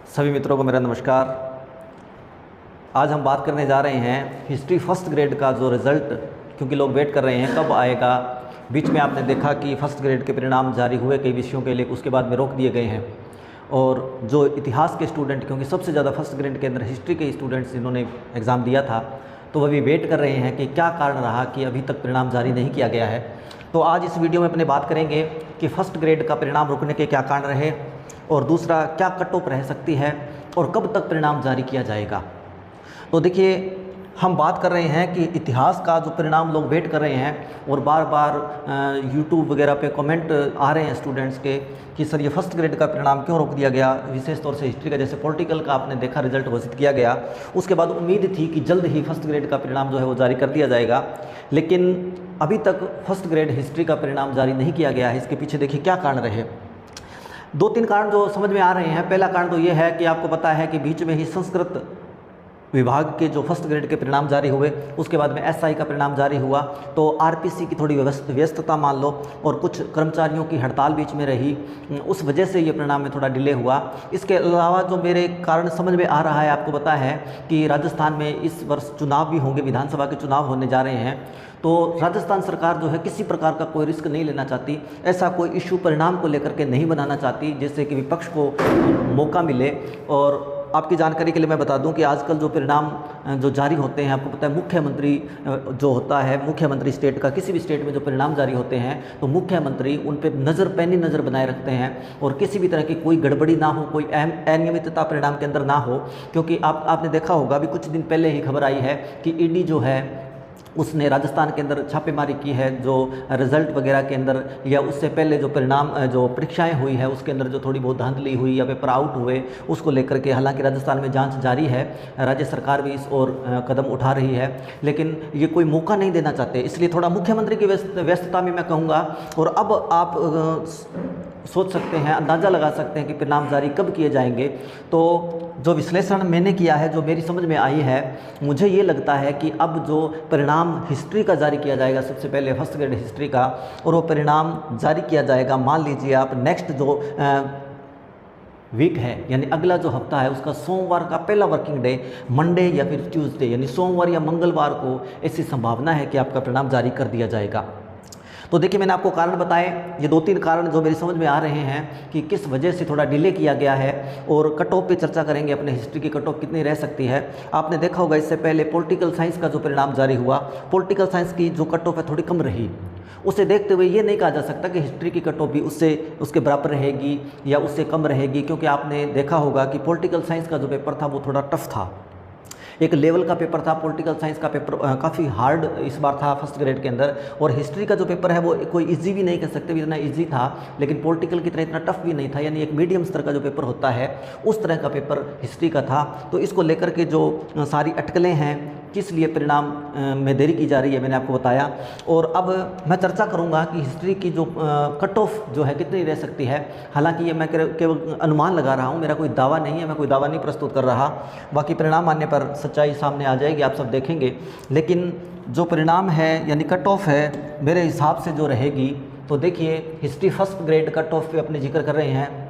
सभी मित्रों को मेरा नमस्कार। आज हम बात करने जा रहे हैं हिस्ट्री फर्स्ट ग्रेड का जो रिज़ल्ट, क्योंकि लोग वेट कर रहे हैं कब आएगा। बीच में आपने देखा कि फर्स्ट ग्रेड के परिणाम जारी हुए कई विषयों के लिए, उसके बाद में रोक दिए गए हैं। और जो इतिहास के स्टूडेंट, क्योंकि सबसे ज़्यादा फर्स्ट ग्रेड के अंदर हिस्ट्री के स्टूडेंट्स जिन्होंने एग्ज़ाम दिया था, तो वो अभी वेट कर रहे हैं कि क्या कारण रहा कि अभी तक परिणाम जारी नहीं किया गया है। तो आज इस वीडियो में अपने बात करेंगे कि फर्स्ट ग्रेड का परिणाम रुकने के क्या कारण रहे, और दूसरा क्या कट ऑफ रह सकती है और कब तक परिणाम जारी किया जाएगा। तो देखिए, हम बात कर रहे हैं कि इतिहास का जो परिणाम लोग वेट कर रहे हैं, और बार बार यूट्यूब वगैरह पे कमेंट आ रहे हैं स्टूडेंट्स के कि सर ये फर्स्ट ग्रेड का परिणाम क्यों रोक दिया गया, विशेष तौर से हिस्ट्री का। जैसे पॉलिटिकल का आपने देखा रिजल्ट घोषित किया गया, उसके बाद उम्मीद थी कि जल्द ही फर्स्ट ग्रेड का परिणाम जो है वो जारी कर दिया जाएगा, लेकिन अभी तक फर्स्ट ग्रेड हिस्ट्री का परिणाम जारी नहीं किया गया है। इसके पीछे देखिए क्या कारण रहे। दो तीन कारण जो समझ में आ रहे हैं। पहला कारण तो ये है कि आपको पता है कि बीच में ही संस्कृत विभाग के जो फर्स्ट ग्रेड के परिणाम जारी हुए, उसके बाद में एसआई का परिणाम जारी हुआ, तो आरपीसी की थोड़ी व्यस्तता मान लो, और कुछ कर्मचारियों की हड़ताल बीच में रही, उस वजह से ये परिणाम में थोड़ा डिले हुआ। इसके अलावा जो मेरे कारण समझ में आ रहा है, आपको पता है कि राजस्थान में इस वर्ष चुनाव भी होंगे, विधानसभा के चुनाव होने जा रहे हैं। तो राजस्थान सरकार जो है किसी प्रकार का कोई रिस्क नहीं लेना चाहती, ऐसा कोई इशू परिणाम को लेकर के नहीं बनाना चाहती जिससे कि विपक्ष को मौका मिले। और आपकी जानकारी के लिए मैं बता दूं कि आजकल जो परिणाम जो जारी होते हैं, आपको पता है मुख्यमंत्री जो होता है, मुख्यमंत्री स्टेट का, किसी भी स्टेट में जो परिणाम जारी होते हैं तो मुख्यमंत्री उन पर पैनी नज़र बनाए रखते हैं, और किसी भी तरह की कोई गड़बड़ी ना हो, कोई अनियमितता परिणाम के अंदर ना हो। क्योंकि आपने देखा होगा, अभी कुछ दिन पहले ही खबर आई है कि ईडी जो है उसने राजस्थान के अंदर छापेमारी की है, जो रिज़ल्ट वगैरह के अंदर, या उससे पहले जो परिणाम जो परीक्षाएं हुई है उसके अंदर जो थोड़ी बहुत धांधली हुई या पेपर आउट हुए, उसको लेकर के हालांकि राजस्थान में जांच जारी है, राज्य सरकार भी इस ओर कदम उठा रही है, लेकिन ये कोई मौका नहीं देना चाहते, इसलिए थोड़ा मुख्यमंत्री की व्यस्तता में मैं कहूँगा। और अब आप सोच सकते हैं, अंदाज़ा लगा सकते हैं कि परिणाम जारी कब किए जाएंगे। तो जो विश्लेषण मैंने किया है, जो मेरी समझ में आई है, मुझे ये लगता है कि अब जो परिणाम हिस्ट्री का जारी किया जाएगा, सबसे पहले फर्स्ट ग्रेड हिस्ट्री का, और वो परिणाम जारी किया जाएगा, मान लीजिए आप नेक्स्ट जो वीक है, यानी अगला जो हफ्ता है, उसका सोमवार का पहला वर्किंग डे, मंडे या फिर ट्यूसडे, यानी सोमवार या मंगलवार को ऐसी संभावना है कि आपका परिणाम जारी कर दिया जाएगा। तो देखिए, मैंने आपको कारण बताए, ये दो तीन कारण जो मेरी समझ में आ रहे हैं कि किस वजह से थोड़ा डिले किया गया है। और कट ऑफ पे चर्चा करेंगे, अपने हिस्ट्री की कट ऑफ कितनी रह सकती है। आपने देखा होगा इससे पहले पॉलिटिकल साइंस का जो परिणाम जारी हुआ, पॉलिटिकल साइंस की जो कट ऑफ है थोड़ी कम रही। उसे देखते हुए ये नहीं कहा जा सकता कि हिस्ट्री की कट ऑफ भी उसके बराबर रहेगी या उससे कम रहेगी, क्योंकि आपने देखा होगा कि पॉलिटिकल साइंस का जो पेपर था वो थोड़ा टफ था, एक लेवल का पेपर था। पॉलिटिकल साइंस का पेपर काफ़ी हार्ड इस बार था फर्स्ट ग्रेड के अंदर, और हिस्ट्री का जो पेपर है वो कोई इजी भी नहीं कह सकते, इतना इजी था, लेकिन पॉलिटिकल की तरह इतना टफ भी नहीं था, यानी एक मीडियम स्तर का जो पेपर होता है उस तरह का पेपर हिस्ट्री का था। तो इसको लेकर के जो सारी अटकलें हैं, किस लिए परिणाम में देरी की जा रही है, मैंने आपको बताया। और अब मैं चर्चा करूंगा कि हिस्ट्री की जो कट ऑफ जो है कितनी रह सकती है। हालांकि ये मैं केवल अनुमान लगा रहा हूँ, मेरा कोई दावा नहीं है, मैं कोई दावा नहीं प्रस्तुत कर रहा। बाकी परिणाम आने पर सच्चाई सामने आ जाएगी, आप सब देखेंगे। लेकिन जो परिणाम है यानी कट ऑफ है, मेरे हिसाब से जो रहेगी, तो देखिए history first grade cut off पे अपने जिक्र कर रहे हैं।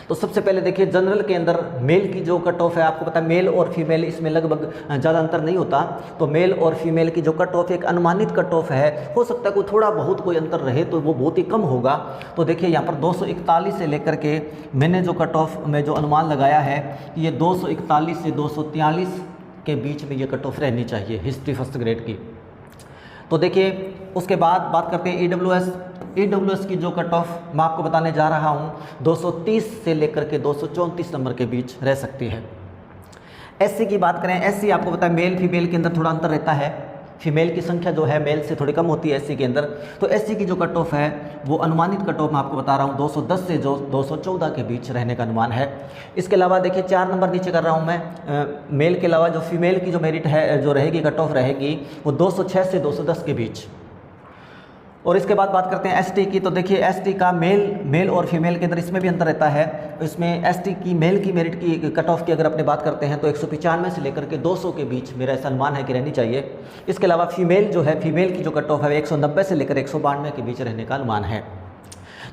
तो सबसे पहले देखिए, जनरल के अंदर मेल की जो कट ऑफ है, आपको पता है मेल और फीमेल इसमें लगभग ज़्यादा अंतर नहीं होता। तो मेल और फीमेल की जो कट ऑफ एक अनुमानित कट ऑफ है, हो सकता है कोई थोड़ा बहुत कोई अंतर रहे, तो वो बहुत ही कम होगा। तो देखिए यहाँ पर 241 से लेकर के मैंने जो कट ऑफ में जो अनुमान लगाया है, ये 241 से 243 के बीच में ये कट ऑफ रहनी चाहिए हिस्ट्री फर्स्ट ग्रेड की। तो देखिए, उसके बाद बात करते हैं ईडब्ल्यूएस की जो कट ऑफ मैं आपको बताने जा रहा हूँ, 230 से लेकर के 234 नंबर के बीच रह सकती है। एससी की बात करें, एससी आपको पता है मेल फीमेल के अंदर थोड़ा अंतर रहता है, फीमेल की संख्या जो है मेल से थोड़ी कम होती है एससी के अंदर। तो एससी की जो कट ऑफ है वो अनुमानित कट ऑफ मैं आपको बता रहा हूँ 210 से जो 214 के बीच रहने का अनुमान है। इसके अलावा देखिए 4 नंबर नीचे कर रहा हूँ मैं, मेल के अलावा जो फीमेल की जो मेरिट है, जो रहेगी कट ऑफ रहेगी, वो 206 से 210 के बीच। और इसके बाद बात करते हैं एसटी की। तो देखिए एसटी का मेल और फीमेल के अंदर इसमें भी अंतर रहता है। इसमें एसटी की मेल की मेरिट की कट ऑफ की अगर अपने बात करते हैं तो 195 से लेकर के 200 के बीच मेरा ऐसा अनुमान है कि रहनी चाहिए। इसके अलावा फीमेल जो है, फीमेल की जो कट ऑफ है 190 से लेकर 192 के बीच रहने का अनुमान है।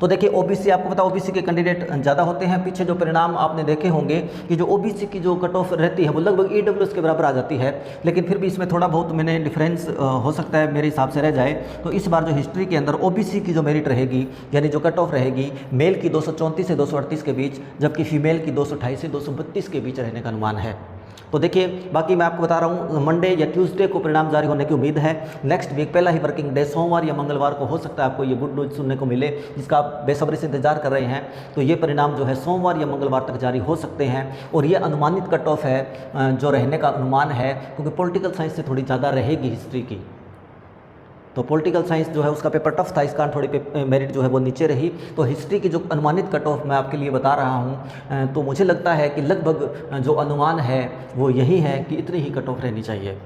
तो देखिए ओबीसी, आपको पता ओबीसी के कैंडिडेट ज़्यादा होते हैं। पीछे जो परिणाम आपने देखे होंगे कि जो ओबीसी की जो कट ऑफ रहती है वो लगभग ईडब्ल्यूएस के बराबर आ जाती है, लेकिन फिर भी इसमें थोड़ा बहुत मैंने डिफरेंस हो सकता है मेरे हिसाब से रह जाए। तो इस बार जो हिस्ट्री के अंदर ओबीसी की जो मेरिट रहेगी, यानी जो कट ऑफ रहेगी, मेल की 234 से 238 के बीच, जबकि फीमेल की 228 से 232 के बीच रहने का अनुमान है। तो देखिए बाकी मैं आपको बता रहा हूँ मंडे या ट्यूसडे को परिणाम जारी होने की उम्मीद है। नेक्स्ट वीक पहला ही वर्किंग डे सोमवार या मंगलवार को हो सकता है आपको ये गुड न्यूज़ सुनने को मिले, जिसका आप बेसब्री से इंतजार कर रहे हैं। तो ये परिणाम जो है सोमवार या मंगलवार तक जारी हो सकते हैं और ये अनुमानित कट ऑफ है जो रहने का अनुमान है, क्योंकि पॉलिटिकल साइंस से थोड़ी ज़्यादा रहेगी हिस्ट्री की। तो पॉलिटिकल साइंस जो है उसका पेपर टफ था, इस कारण थोड़ी मेरिट जो है वो नीचे रही। तो हिस्ट्री की जो अनुमानित कट ऑफ मैं आपके लिए बता रहा हूँ, तो मुझे लगता है कि लगभग जो अनुमान है वो यही है कि इतनी ही कट ऑफ रहनी चाहिए।